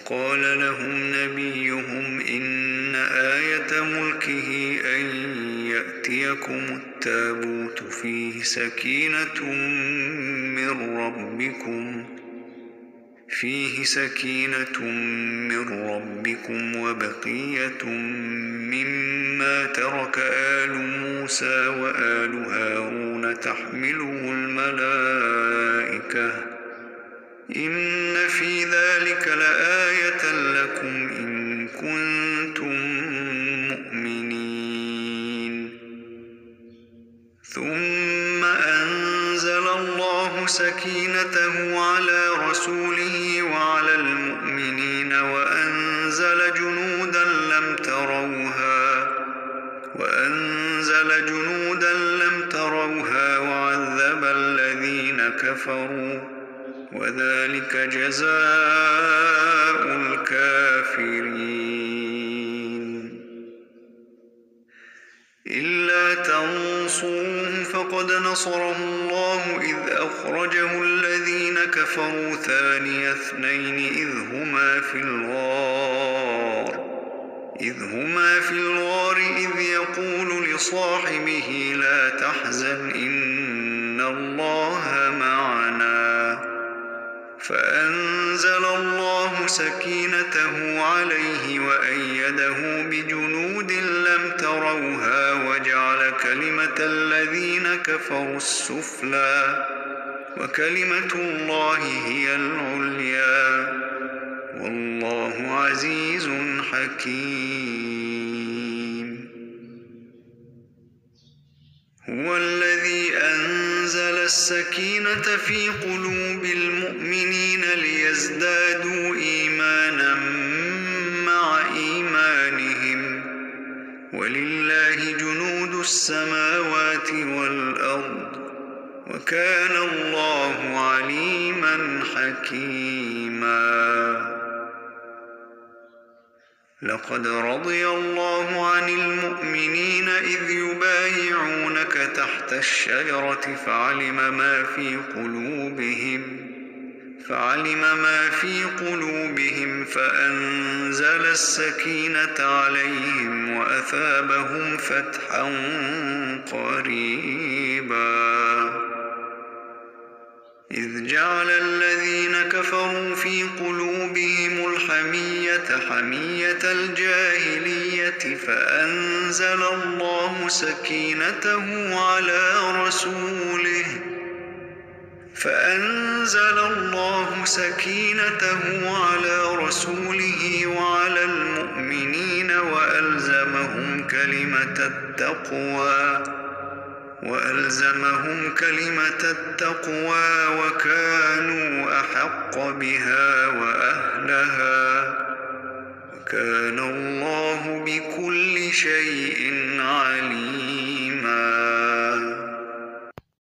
وقال لهم نبيهم إن آية ملكه أن يأتيكم التابوت فيه سكينة من ربكم وبقية مما ترك آل موسى وآل هارون تحمله الملائكة إن في ذلك لآية لكم إن كنتم مؤمنين. ثم أنزل الله سكينته على رسوله وعلى المؤمنين وأنزل جنودا لم تروها وعذب الذين كفروا وذلك جزاء الكافرين. إلا تنصروه فقد نصره الله إذ أخرجه الذين كفروا ثاني اثنين إذ هما في الغار إذ يقول لصاحبه لا تحزن إن الله معنا فأنزل الله سكينته عليه وأيده بجنود لم تروها وجعل كلمة الذين كفروا السفلى وكلمة الله هي العليا والله عزيز حكيم. هو الذي أنزل السكينة في قلوب المؤمنين ليزدادوا إيمانا مع إيمانهم ولله جنود السماوات والأرض وكان الله عليما حكيما. لقد رضي الله عن المؤمنين إذ يبايعونك تحت الشجرة فعلم ما في قلوبهم فأنزل السكينة عليهم وأثابهم فتحا قريبا. إذ جعل الذين كفروا في قلوبهم حمية الجاهلية فأنزل الله سكينته على رسوله وعلى المؤمنين وألزمهم كلمة التقوى وكانوا أحق بها وأهلها وكان الله بكل شيء عليم.